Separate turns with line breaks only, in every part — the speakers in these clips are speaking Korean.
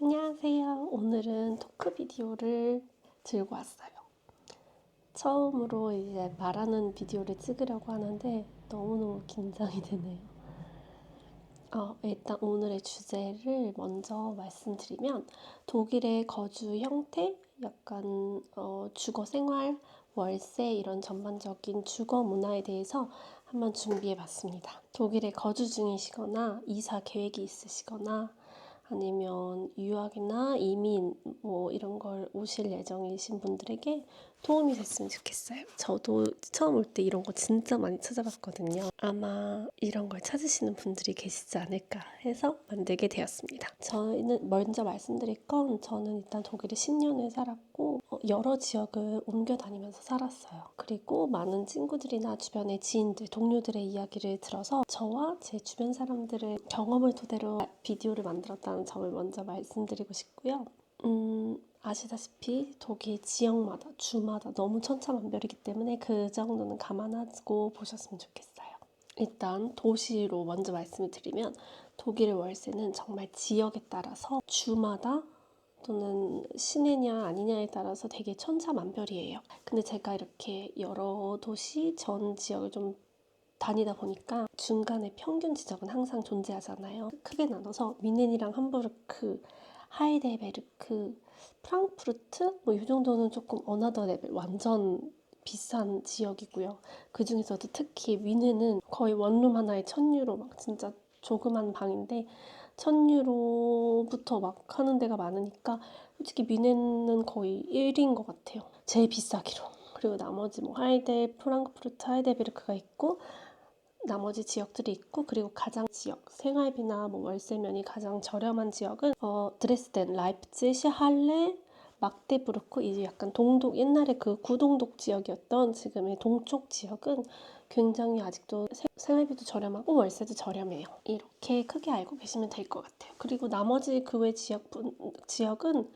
안녕하세요. 오늘은 토크 비디오를 들고 왔어요. 처음으로 이제 말하는 비디오를 찍으려고 하는데 너무너무 긴장이 되네요. 일단 오늘의 주제를 먼저 말씀드리면 독일의 거주 형태, 약간 주거 생활, 월세 이런 전반적인 주거 문화에 대해서 한번 준비해 봤습니다. 독일에 거주 중이시거나 이사 계획이 있으시거나 아니면 유학이나 이민 이런 걸 오실 예정이신 분들에게 도움이 됐으면 좋겠어요. 저도 처음 올 때 이런 거 진짜 많이 찾아봤거든요. 아마 이런 걸 찾으시는 분들이 계시지 않을까 해서 만들게 되었습니다. 저는 먼저 말씀드릴 건 저는 일단 독일에 10년을 살았고 여러 지역을 옮겨 다니면서 살았어요. 그리고 많은 친구들이나 주변의 지인들, 동료들의 이야기를 들어서 저와 제 주변 사람들의 경험을 토대로 비디오를 만들었다는 점을 먼저 말씀드리고 싶고요. 아시다시피 독일 지역마다, 주마다 너무 천차만별이기 때문에 그 정도는 감안하고 보셨으면 좋겠어요. 일단 도시로 먼저 말씀을 드리면 독일의 월세는 정말 지역에 따라서 주마다 또는 시내냐 아니냐에 따라서 되게 천차만별이에요. 근데 제가 이렇게 여러 도시 전 지역을 좀 다니다 보니까 중간에 평균 지적은 항상 존재하잖아요. 크게 나눠서 뮌헨이랑 함부르크, 하이델베르크, 프랑크푸르트 이 정도는 조금 어나더 레벨 완전 비싼 지역이고요. 그 중에서도 특히 뮌헨은 거의 원룸 하나에 1,000유로 막 진짜 조그만 방인데 1,000유로부터 막 하는 데가 많으니까 솔직히 뮌헨은 거의 1위인 것 같아요. 제일 비싸기로. 그리고 나머지 프랑크푸르트, 하이델베르크가 있고 나머지 지역들이 있고 그리고 가장 지역 생활비나 월세면이 가장 저렴한 지역은 드레스덴, 라이프치히, 할레, 막데부르크 이제 약간 동독 옛날에 그 구동독 지역이었던 지금의 동쪽 지역은 굉장히 아직도 생활비도 저렴하고 월세도 저렴해요. 이렇게 크게 알고 계시면 될 것 같아요. 그리고 나머지 그 외 지역은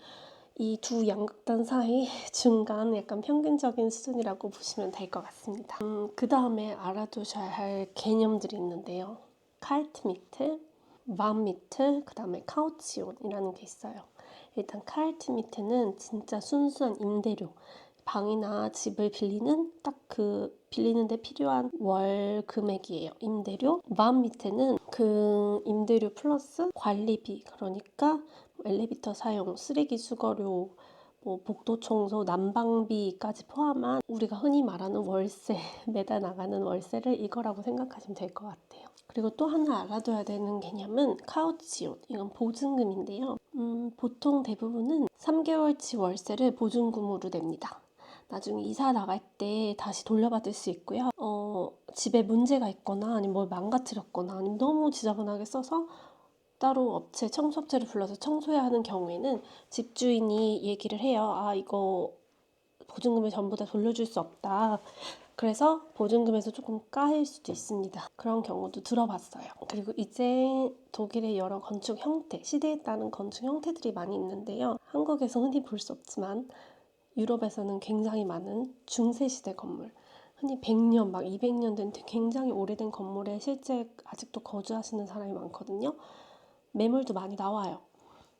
이 두 양극단 사이 중간 약간 평균적인 수준이라고 보시면 될 것 같습니다. 그 다음에 알아두셔야 할 개념들이 있는데요. 칼트미트, 맘미트, 그 다음에 카우치온이라는 게 있어요. 일단 칼트미트는 진짜 순수한 임대료, 방이나 집을 빌리는 딱 그 빌리는데 필요한 월 금액이에요. 임대료. 맘미트는 그 임대료 플러스 관리비, 그러니까 엘리베이터 사용, 쓰레기 수거료, 복도 청소, 난방비까지 포함한 우리가 흔히 말하는 월세, 매달 나가는 월세를 이거라고 생각하시면 될 것 같아요. 그리고 또 하나 알아둬야 되는 개념은 카우치온, 이건 보증금인데요. 보통 대부분은 3개월치 월세를 보증금으로 냅니다. 나중에 이사 나갈 때 다시 돌려받을 수 있고요. 집에 문제가 있거나 아니면 뭘 망가뜨렸거나 아니면 너무 지저분하게 써서 따로 청소업체를 불러서 청소해야 하는 경우에는 집주인이 얘기를 해요. 이거 보증금을 전부 다 돌려줄 수 없다. 그래서 보증금에서 조금 까일 수도 있습니다. 그런 경우도 들어봤어요. 그리고 이제 독일의 여러 건축 형태, 시대에 따른 건축 형태들이 많이 있는데요. 한국에서 흔히 볼 수 없지만 유럽에서는 굉장히 많은 중세시대 건물, 흔히 100년, 막 200년 된 굉장히 오래된 건물에 실제 아직도 거주하시는 사람이 많거든요. 매물도 많이 나와요.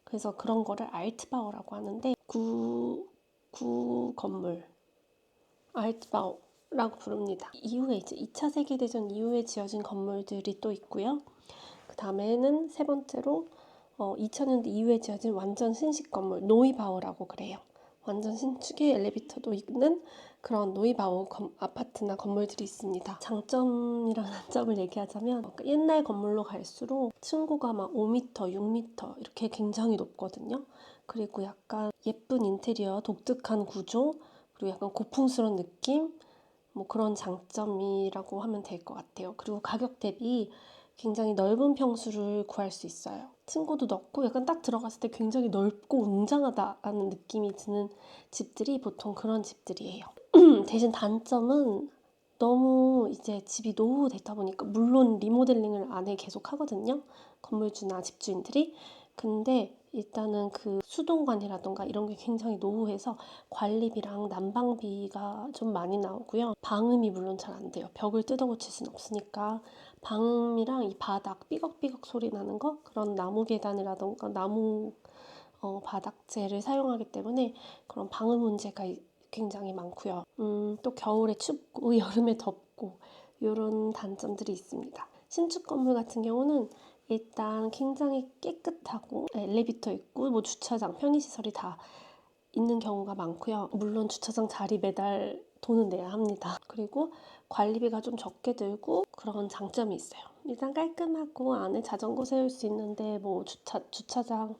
그래서 그런 거를 알트바우라고 하는데 구 건물, 알트바우라고 부릅니다. 이후에 이제 2차 세계대전 이후에 지어진 건물들이 또 있고요. 그 다음에는 세 번째로 2000년대 이후에 지어진 완전 신식 건물, 노이바우라고 그래요. 완전 신축의 엘리베이터도 있는 그런 노이바우 아파트나 건물들이 있습니다. 장점이랑 단점을 얘기하자면 옛날 건물로 갈수록 층고가 막 5m, 6m 이렇게 굉장히 높거든요. 그리고 약간 예쁜 인테리어, 독특한 구조, 그리고 약간 고풍스러운 느낌, 그런 장점이라고 하면 될 것 같아요. 그리고 가격 대비 굉장히 넓은 평수를 구할 수 있어요. 층고도 넓고 약간 딱 들어갔을 때 굉장히 넓고 웅장하다라는 느낌이 드는 집들이 보통 그런 집들이에요. 대신 단점은 너무 이제 집이 노후되다 보니까 물론 리모델링을 안에 계속 하거든요. 건물주나 집주인들이. 근데 일단은 그 수도관이라던가 이런 게 굉장히 노후해서 관리비랑 난방비가 좀 많이 나오고요. 방음이 물론 잘 안 돼요. 벽을 뜯어 고칠 수는 없으니까 방음이랑 이 바닥 삐걱삐걱 소리 나는 거, 그런 나무 계단이라던가 나무 바닥재를 사용하기 때문에 그런 방음 문제가 굉장히 많고요. 또 겨울에 춥고 여름에 덥고 이런 단점들이 있습니다. 신축 건물 같은 경우는 일단 굉장히 깨끗하고 엘리베이터 있고 뭐 주차장, 편의시설이 다 있는 경우가 많고요. 물론 주차장 자리 매달 돈은 내야 합니다. 그리고 관리비가 좀 적게 들고 그런 장점이 있어요. 일단 깔끔하고 안에 자전거 세울 수 있는데 뭐 주차장,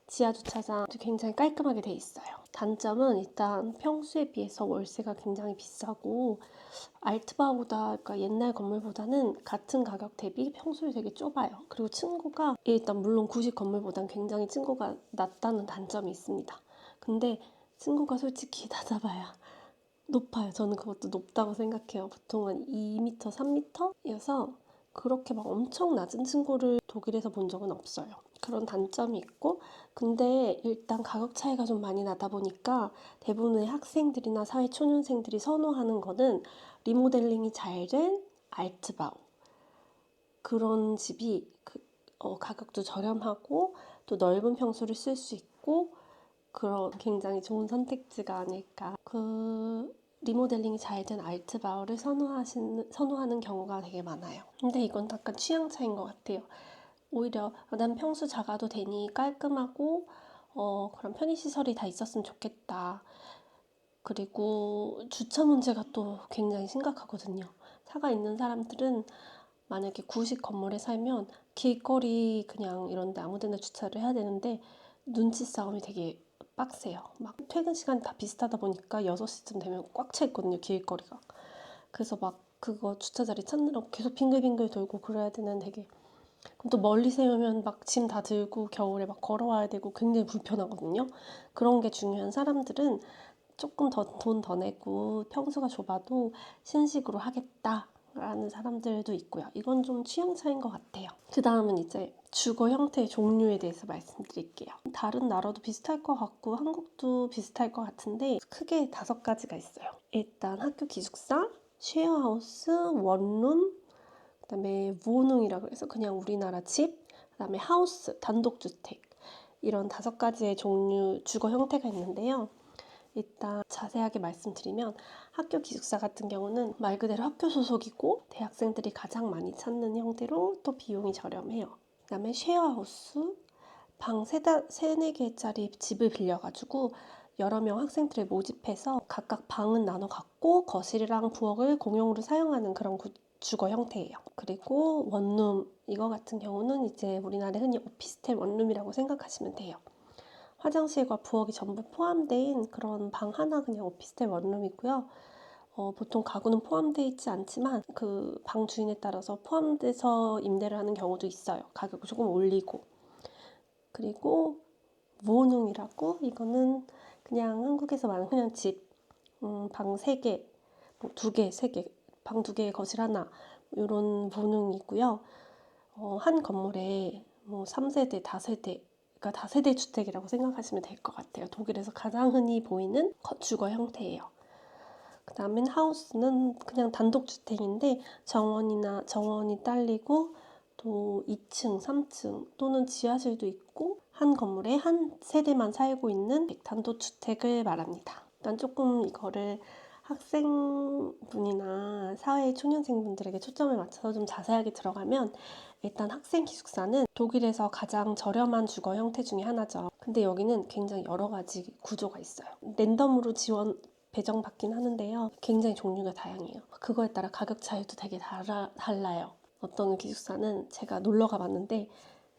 지하 주차장도 굉장히 깔끔하게 돼 있어요. 단점은 일단 평수에 비해서 월세가 굉장히 비싸고 알트바보다 그러니까 옛날 건물보다는 같은 가격 대비 평수를 되게 좁아요. 그리고 층고가 일단 물론 구식 건물보다는 굉장히 층고가 낮다는 단점이 있습니다. 근데 층고가 솔직히 낮아봐야 높아요. 저는 그것도 높다고 생각해요. 보통 한 2m, 3m여서 그렇게 막 엄청 낮은 층고를 독일에서 본 적은 없어요. 그런 단점이 있고 근데 일단 가격 차이가 좀 많이 나다 보니까 대부분의 학생들이나 사회초년생들이 선호하는 거는 리모델링이 잘 된 알트바우 그런 집이 가격도 저렴하고 또 넓은 평수를 쓸 수 있고 그런 굉장히 좋은 선택지가 아닐까. 리모델링이 잘 된 알트바우를 선호하는 경우가 되게 많아요. 근데 이건 약간 취향 차이인 것 같아요. 오히려 난 평수 작아도 되니 깔끔하고 그런 편의시설이 다 있었으면 좋겠다. 그리고 주차 문제가 또 굉장히 심각하거든요. 차가 있는 사람들은 만약에 구식 건물에 살면 길거리 그냥 이런 데 아무 데나 주차를 해야 되는데 눈치 싸움이 되게 빡세요. 막 퇴근 시간이 다 비슷하다 보니까 6시쯤 되면 꽉 차 있거든요, 길거리가. 그래서 막 그거 주차 자리 찾느라고 계속 빙글빙글 돌고 그래야 되는 되게 그럼 또 멀리 세우면 막 짐 다 들고 겨울에 막 걸어와야 되고 굉장히 불편하거든요. 그런 게 중요한 사람들은 조금 더 돈 더 내고 평수가 좁아도 신식으로 하겠다라는 사람들도 있고요. 이건 좀 취향 차이인 것 같아요. 그 다음은 이제 주거 형태의 종류에 대해서 말씀드릴게요. 다른 나라도 비슷할 것 같고 한국도 비슷할 것 같은데 크게 5가지가 있어요. 일단 학교 기숙사, 쉐어하우스, 원룸, 그다음에 무호능이라고 해서 그냥 우리나라 집, 그다음에 하우스, 단독주택 이런 5가지의 종류 주거 형태가 있는데요. 일단 자세하게 말씀드리면 학교 기숙사 같은 경우는 말 그대로 학교 소속이고 대학생들이 가장 많이 찾는 형태로 또 비용이 저렴해요. 그다음에 쉐어하우스, 방 3-4개짜리 집을 빌려가지고 여러 명 학생들을 모집해서 각각 방은 나눠 갖고 거실이랑 부엌을 공용으로 사용하는 그런 주거 형태예요. 그리고 원룸 이거 같은 경우는 이제 우리나라에 흔히 오피스텔 원룸이라고 생각하시면 돼요. 화장실과 부엌이 전부 포함된 그런 방 하나 그냥 오피스텔 원룸이고요. 보통 가구는 포함되어 있지 않지만 그 방 주인에 따라서 포함돼서 임대를 하는 경우도 있어요. 가격을 조금 올리고. 그리고 무호능이라고 이거는 그냥 한국에서 말하는 그냥 집, 방 3개, 뭐 2개, 3개, 방 2개, 거실 하나 이런 무호능이고요. 한 건물에 뭐 3세대, 다세대 그러니까 다세대 주택이라고 생각하시면 될 것 같아요. 독일에서 가장 흔히 보이는 주거 형태예요. 그 다음엔 하우스는 그냥 단독주택인데 정원이 딸리고 또 2층, 3층 또는 지하실도 있고 한 건물에 한 세대만 살고 있는 단독주택을 말합니다. 일단 조금 이거를 학생분이나 사회 초년생분들에게 초점을 맞춰서 좀 자세하게 들어가면 일단 학생 기숙사는 독일에서 가장 저렴한 주거 형태 중에 하나죠. 근데 여기는 굉장히 여러 가지 구조가 있어요. 랜덤으로 배정받긴 하는데요. 굉장히 종류가 다양해요. 그거에 따라 가격 차이도 되게 달라요. 어떤 기숙사는 제가 놀러 가봤는데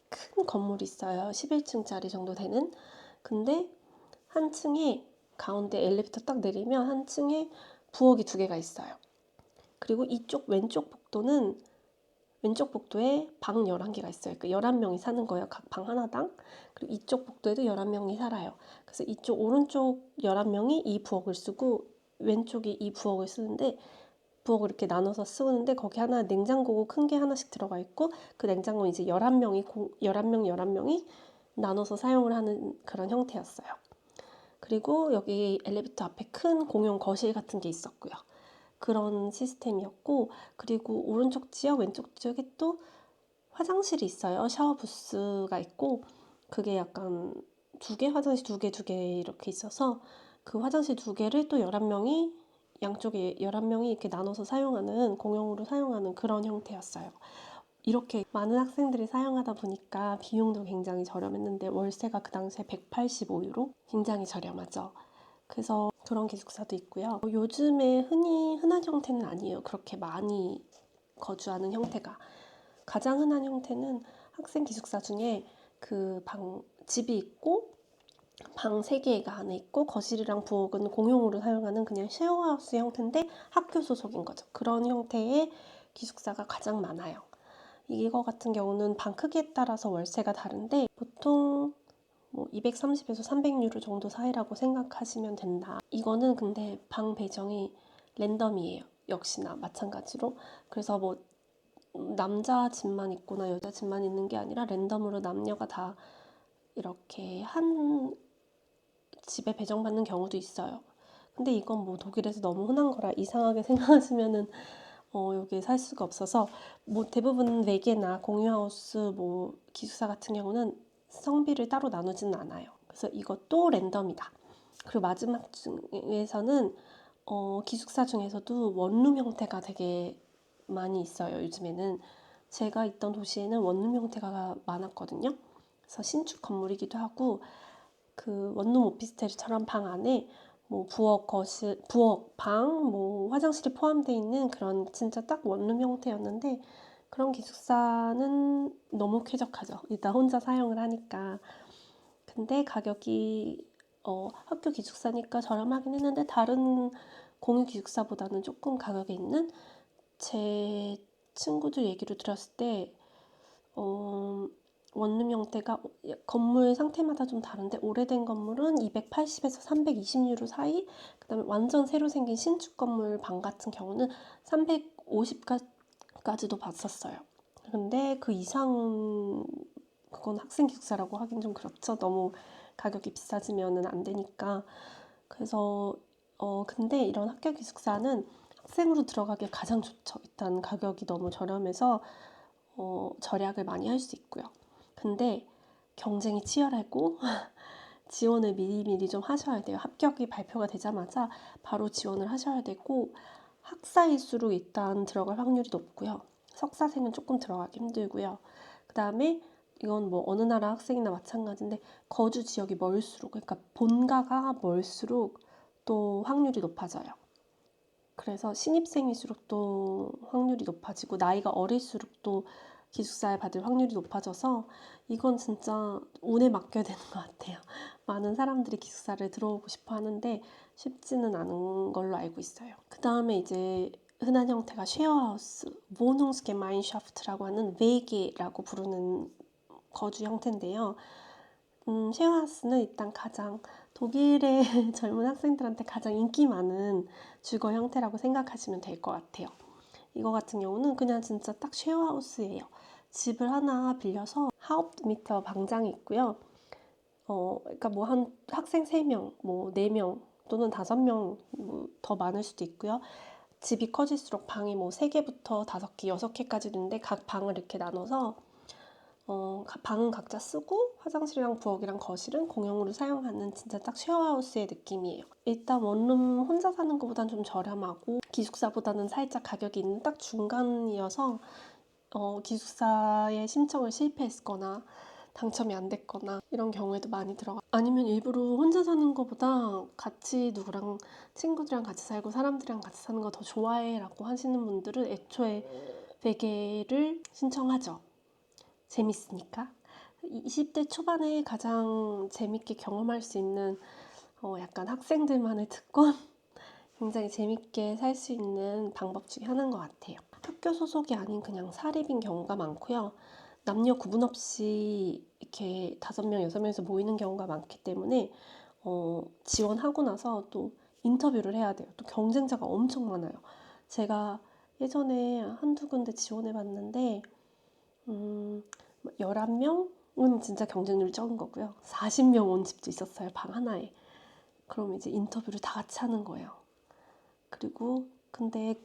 큰 건물이 있어요. 11층짜리 정도 되는. 근데 한 층에 가운데 엘리베이터 딱 내리면 한 층에 부엌이 2개가 있어요. 그리고 이쪽 왼쪽 복도에 방 11개가 있어요. 그 11명이 사는 거예요. 각 방 하나당. 그리고 이쪽 복도에도 11명이 살아요. 그래서 이쪽 오른쪽 11명이 이 부엌을 쓰고 왼쪽이 이 부엌을 쓰는데 부엌을 이렇게 나눠서 쓰는데 거기 하나 냉장고고 큰 게 하나씩 들어가 있고 그 냉장고는 이제 11명이 나눠서 사용을 하는 그런 형태였어요. 그리고 여기 엘리베이터 앞에 큰 공용 거실 같은 게 있었고요. 그런 시스템이었고 그리고 오른쪽 지역 왼쪽 지역에 또 화장실이 있어요. 샤워 부스가 있고 그게 약간 두 개, 화장실 두 개 이렇게 있어서 그 화장실 두 개를 또 11명이 양쪽에 11명이 이렇게 나눠서 사용하는 공용으로 사용하는 그런 형태였어요. 이렇게 많은 학생들이 사용하다 보니까 비용도 굉장히 저렴했는데 월세가 그 당시에 185유로? 굉장히 저렴하죠. 그래서 그런 기숙사도 있고요. 요즘에 흔한 형태는 아니에요. 그렇게 많이 거주하는 형태가. 가장 흔한 형태는 학생 기숙사 중에 집이 있고 방 3개가 안에 있고 거실이랑 부엌은 공용으로 사용하는 그냥 쉐어하우스 형태인데 학교 소속인 거죠. 그런 형태의 기숙사가 가장 많아요. 이거 같은 경우는 방 크기에 따라서 월세가 다른데 보통 230에서 300유로 정도 사이라고 생각하시면 된다. 이거는 근데 방 배정이 랜덤이에요. 역시나 마찬가지로. 그래서 남자 집만 있거나 여자 집만 있는 게 아니라 랜덤으로 남녀가 다 이렇게 한 집에 배정받는 경우도 있어요. 근데 이건 독일에서 너무 흔한 거라 이상하게 생각하시면은 여기에 살 수가 없어서 대부분 외계나 공유하우스 기숙사 같은 경우는 성비를 따로 나누지는 않아요. 그래서 이것도 랜덤이다. 그리고 마지막 중에서는 기숙사 중에서도 원룸 형태가 되게 많이 있어요. 요즘에는 제가 있던 도시에는 원룸 형태가 많았거든요. 그래서 신축 건물이기도 하고 그 원룸 오피스텔처럼 방 안에 부엌, 거실, 부엌, 방, 화장실이 포함되어 있는 그런 진짜 딱 원룸 형태였는데 그런 기숙사는 너무 쾌적하죠. 일단 혼자 사용을 하니까. 근데 가격이 학교 기숙사니까 저렴하긴 했는데 다른 공유 기숙사보다는 조금 가격이 있는 제 친구들 얘기를 들었을 때 원룸 형태가 건물 상태마다 좀 다른데 오래된 건물은 280에서 320유로 사이, 그다음에 완전 새로 생긴 신축 건물 방 같은 경우는 350까지도 봤었어요. 근데 그 이상은 그건 학생 기숙사라고 하긴 좀 그렇죠. 너무 가격이 비싸지면은 안 되니까. 그래서 근데 이런 학교 기숙사는 학생으로 들어가기 가장 좋죠. 일단 가격이 너무 저렴해서 절약을 많이 할 수 있고요. 근데 경쟁이 치열하고 지원을 미리미리 좀 하셔야 돼요. 합격이 발표가 되자마자 바로 지원을 하셔야 되고 학사일수록 일단 들어갈 확률이 높고요. 석사생은 조금 들어가기 힘들고요. 그 다음에 이건 어느 나라 학생이나 마찬가지인데 거주 지역이 멀수록, 그러니까 본가가 멀수록 또 확률이 높아져요. 그래서 신입생일수록 또 확률이 높아지고 나이가 어릴수록 또 기숙사에 받을 확률이 높아져서 이건 진짜 운에 맡겨야 되는 것 같아요. 많은 사람들이 기숙사를 들어오고 싶어 하는데 쉽지는 않은 걸로 알고 있어요. 그 다음에 이제 흔한 형태가 쉐어하우스, Wohnungsgemeinschafts라고 하는 외계라고 부르는 거주 형태인데요. 쉐어하우스는 일단 가장 독일의 젊은 학생들한테 가장 인기 많은 주거 형태라고 생각하시면 될 것 같아요. 이거 같은 경우는 그냥 진짜 딱 쉐어하우스예요. 집을 하나 빌려서 하우프트미터 방장이 있고요. 그러니까 한 학생 3명, 4명 또는 5명 더 많을 수도 있고요. 집이 커질수록 방이 3개부터 5개, 6개까지 있는데 각 방을 이렇게 나눠서 방은 각자 쓰고 화장실이랑 부엌이랑 거실은 공용으로 사용하는 진짜 딱 쉐어하우스의 느낌이에요. 일단 원룸 혼자 사는 것보다는 좀 저렴하고 기숙사보다는 살짝 가격이 있는 딱 중간이어서 기숙사에 신청을 실패했거나 당첨이 안 됐거나 이런 경우에도 많이 들어가. 아니면 일부러 혼자 사는 것보다 같이 누구랑 친구들이랑 같이 살고 사람들이랑 같이 사는 거 더 좋아해 라고 하시는 분들은 애초에 베개를 신청하죠. 재밌으니까. 20대 초반에 가장 재밌게 경험할 수 있는 약간 학생들만의 특권? 굉장히 재밌게 살 수 있는 방법 중에 하나인 것 같아요. 학교 소속이 아닌 그냥 사립인 경우가 많고요. 남녀 구분 없이 이렇게 5명, 6명에서 모이는 경우가 많기 때문에 지원하고 나서 또 인터뷰를 해야 돼요. 또 경쟁자가 엄청 많아요. 제가 예전에 한두 군데 지원해봤는데 11명은 진짜 경쟁률이 적은 거고요. 40명 온 집도 있었어요. 방 하나에. 그럼 이제 인터뷰를 다 같이 하는 거예요. 그리고 근데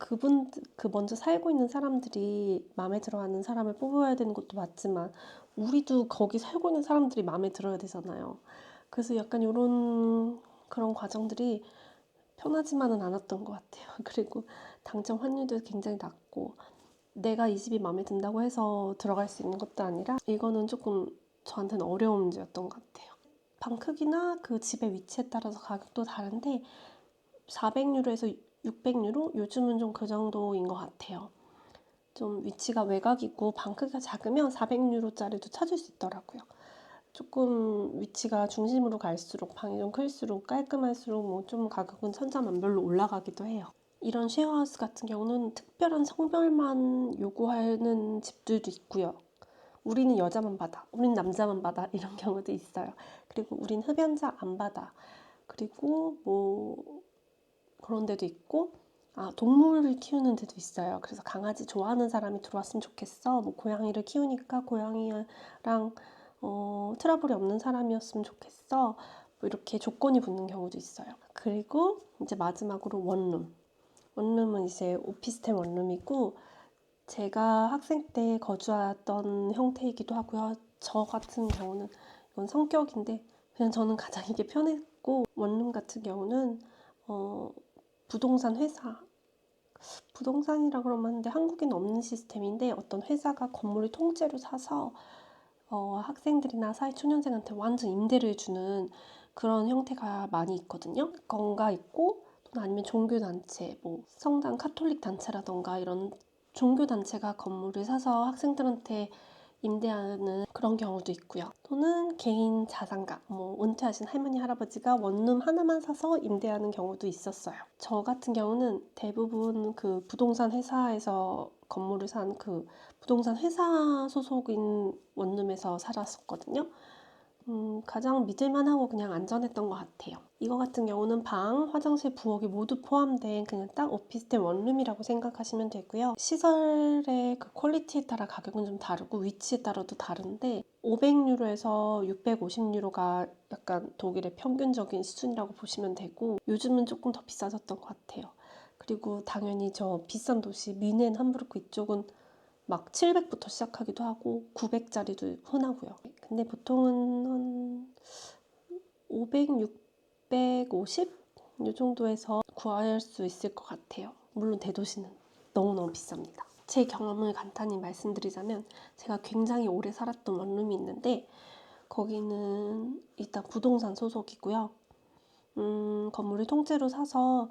먼저 살고 있는 사람들이 마음에 들어하는 사람을 뽑아야 되는 것도 맞지만 우리도 거기 살고 있는 사람들이 마음에 들어야 되잖아요. 그래서 약간 요런 그런 과정들이 편하지만은 않았던 것 같아요. 그리고 당첨 확률도 굉장히 낮고 내가 이 집이 마음에 든다고 해서 들어갈 수 있는 것도 아니라 이거는 조금 저한테는 어려운 문제였던 것 같아요. 방 크기나 그 집의 위치에 따라서 가격도 다른데 400유로에서 600유로? 요즘은 좀 그 정도인 것 같아요. 좀 위치가 외곽이고 방 크기가 작으면 400유로짜리도 찾을 수 있더라고요. 조금 위치가 중심으로 갈수록 방이 좀 클수록 깔끔할수록 뭐 좀 가격은 천차만별로 올라가기도 해요. 이런 쉐어하우스 같은 경우는 특별한 성별만 요구하는 집들도 있고요. 우리는 여자만 받아, 우린 남자만 받아 이런 경우도 있어요. 그리고 우린 흡연자 안 받아. 그리고 뭐 그런 데도 있고 동물을 키우는 데도 있어요. 그래서 강아지 좋아하는 사람이 들어왔으면 좋겠어. 뭐 고양이를 키우니까 고양이랑 트러블이 없는 사람이었으면 좋겠어. 뭐 이렇게 조건이 붙는 경우도 있어요. 그리고 이제 마지막으로 원룸. 원룸은 이제 오피스텔 원룸이고 제가 학생 때 거주했던 형태이기도 하고요. 저 같은 경우는 이건 성격인데 그냥 저는 가장 이게 편했고 원룸 같은 경우는 부동산 회사 부동산이라 그러면 하는데 한국에는 없는 시스템인데 어떤 회사가 건물을 통째로 사서 학생들이나 사회초년생한테 완전 임대를 해주는 그런 형태가 많이 있거든요. 건가 있고 또는 아니면 종교단체, 뭐 성당 카톨릭 단체라던가 이런 종교단체가 건물을 사서 학생들한테 임대하는 그런 경우도 있고요. 또는 개인 자산가, 뭐 은퇴하신 할머니, 할아버지가 원룸 하나만 사서 임대하는 경우도 있었어요. 저 같은 경우는 대부분 그 부동산 회사에서 건물을 산 그 부동산 회사 소속인 원룸에서 살았었거든요. 가장 믿을만하고 그냥 안전했던 것 같아요. 이거 같은 경우는 방, 화장실, 부엌이 모두 포함된 그냥 딱 오피스텔 원룸이라고 생각하시면 되고요. 시설의 그 퀄리티에 따라 가격은 좀 다르고 위치에 따라도 다른데 500유로에서 650유로가 약간 독일의 평균적인 수준이라고 보시면 되고 요즘은 조금 더 비싸졌던 것 같아요. 그리고 당연히 저 비싼 도시 뮌헨, 함부르크 이쪽은 막 700부터 시작하기도 하고 900짜리도 흔하고요. 근데 보통은 한 500, 650? 이 정도에서 구할 수 있을 것 같아요. 물론 대도시는 너무너무 비쌉니다. 제 경험을 간단히 말씀드리자면 제가 굉장히 오래 살았던 원룸이 있는데 거기는 일단 부동산 소속이고요. 건물을 통째로 사서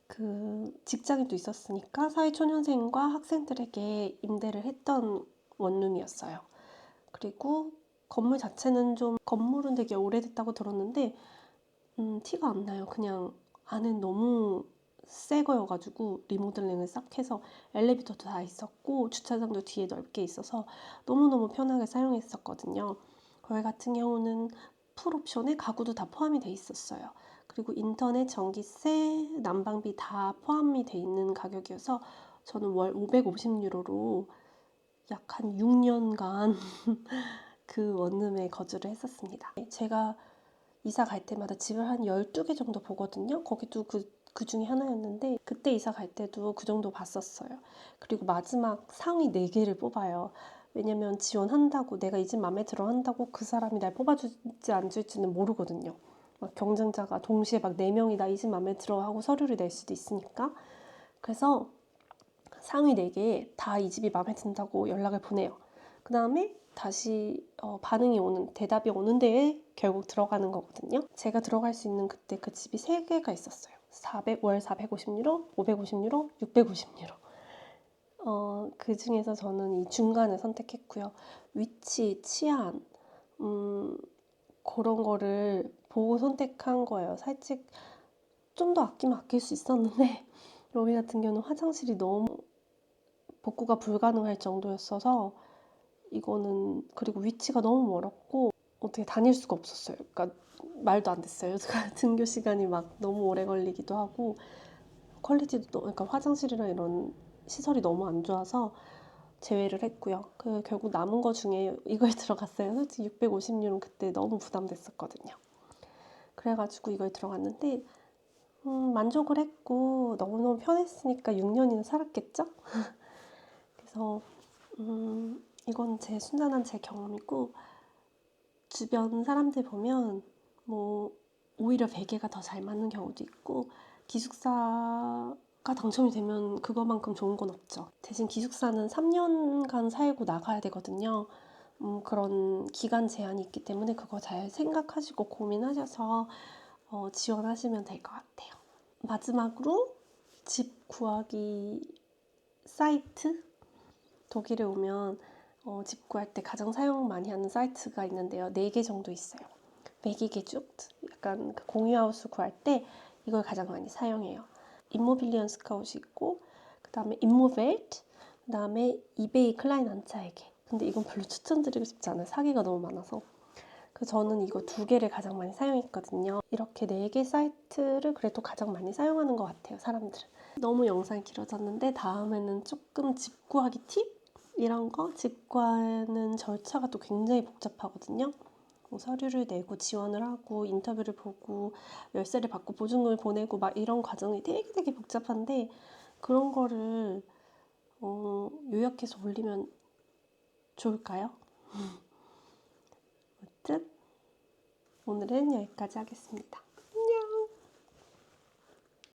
그 직장인도 있었으니까 사회초년생과 학생들에게 임대를 했던 원룸이었어요. 그리고 건물 자체는 좀 건물은 되게 오래됐다고 들었는데 티가 안 나요. 그냥 안은 너무 새 거여가지고 리모델링을 싹 해서 엘리베이터도 다 있었고 주차장도 뒤에 넓게 있어서 너무너무 편하게 사용했었거든요. 거기 같은 경우는 풀옵션에 가구도 다 포함이 돼 있었어요. 그리고 인터넷, 전기세, 난방비 다 포함이 돼 있는 가격이어서 저는 월 550유로로 약 한 6년간 그 원룸에 거주를 했었습니다. 제가 이사 갈 때마다 집을 한 12개 정도 보거든요. 거기도 그 중에 하나였는데 그때 이사 갈 때도 그 정도 봤었어요. 그리고 마지막 상위 4개를 뽑아요. 왜냐면 지원한다고 내가 이 집 마음에 들어 한다고 그 사람이 날 뽑아줄지 안 줄지는 모르거든요. 막 경쟁자가 동시에 막 4명이 나 이 집 마음에 들어 하고 서류를 낼 수도 있으니까. 그래서 상위 4개에 다 이 집이 마음에 든다고 연락을 보내요. 그 다음에 다시 반응이 오는, 대답이 오는 데에 결국 들어가는 거거든요. 제가 들어갈 수 있는 그때 그 집이 3개가 있었어요. 월 450유로, 550유로, 650유로. 그 중에서 저는 이 중간을 선택했고요. 위치, 치안, 그런 거를 보고 선택한 거예요. 살짝 좀 더 아끼면 아낄 수 있었는데 여기 같은 경우는 화장실이 너무 복구가 불가능할 정도였어서 이거는 그리고 위치가 너무 멀었고 어떻게 다닐 수가 없었어요. 그러니까 말도 안 됐어요. 등교 시간이 막 너무 오래 걸리기도 하고 퀄리티도 그러니까 화장실이랑 이런 시설이 너무 안 좋아서 제외를 했고요. 결국 남은 거 중에 이걸 들어갔어요. 솔직히 650유로 그때 너무 부담됐었거든요. 그래가지고 이걸 들어갔는데 만족을 했고 너무너무 편했으니까 6년이나 살았겠죠? 그래서 이건 제 순전한 제 경험이고 주변 사람들 보면 뭐 오히려 베개가 더 잘 맞는 경우도 있고 기숙사가 당첨이 되면 그거만큼 좋은 건 없죠. 대신 기숙사는 3년간 살고 나가야 되거든요. 그런 기간 제한이 있기 때문에 그거 잘 생각하시고 고민하셔서 지원하시면 될 것 같아요. 마지막으로 집 구하기 사이트? 독일에 오면 집 구할 때 가장 사용 많이 하는 사이트가 있는데요. 4개 정도 있어요. 매기게주트, 약간 그 공유하우스 구할 때 이걸 가장 많이 사용해요. 임모빌리언 스카웃이 있고 그 다음에 임모벨트, 그 다음에 이베이 클라인 안차에게. 근데 이건 별로 추천드리고 싶지 않아요. 사기가 너무 많아서. 그래서 저는 이거 2개를 가장 많이 사용했거든요. 이렇게 4개 사이트를 그래도 가장 많이 사용하는 것 같아요, 사람들은. 너무 영상이 길어졌는데 다음에는 조금 집 구하기 팁? 이런 거? 집 구하는 절차가 또 굉장히 복잡하거든요. 뭐 서류를 내고 지원을 하고 인터뷰를 보고 열쇠를 받고 보증금을 보내고 막 이런 과정이 되게 복잡한데 그런 거를 요약해서 올리면 좋을까요? 아무튼 오늘은 여기까지 하겠습니다.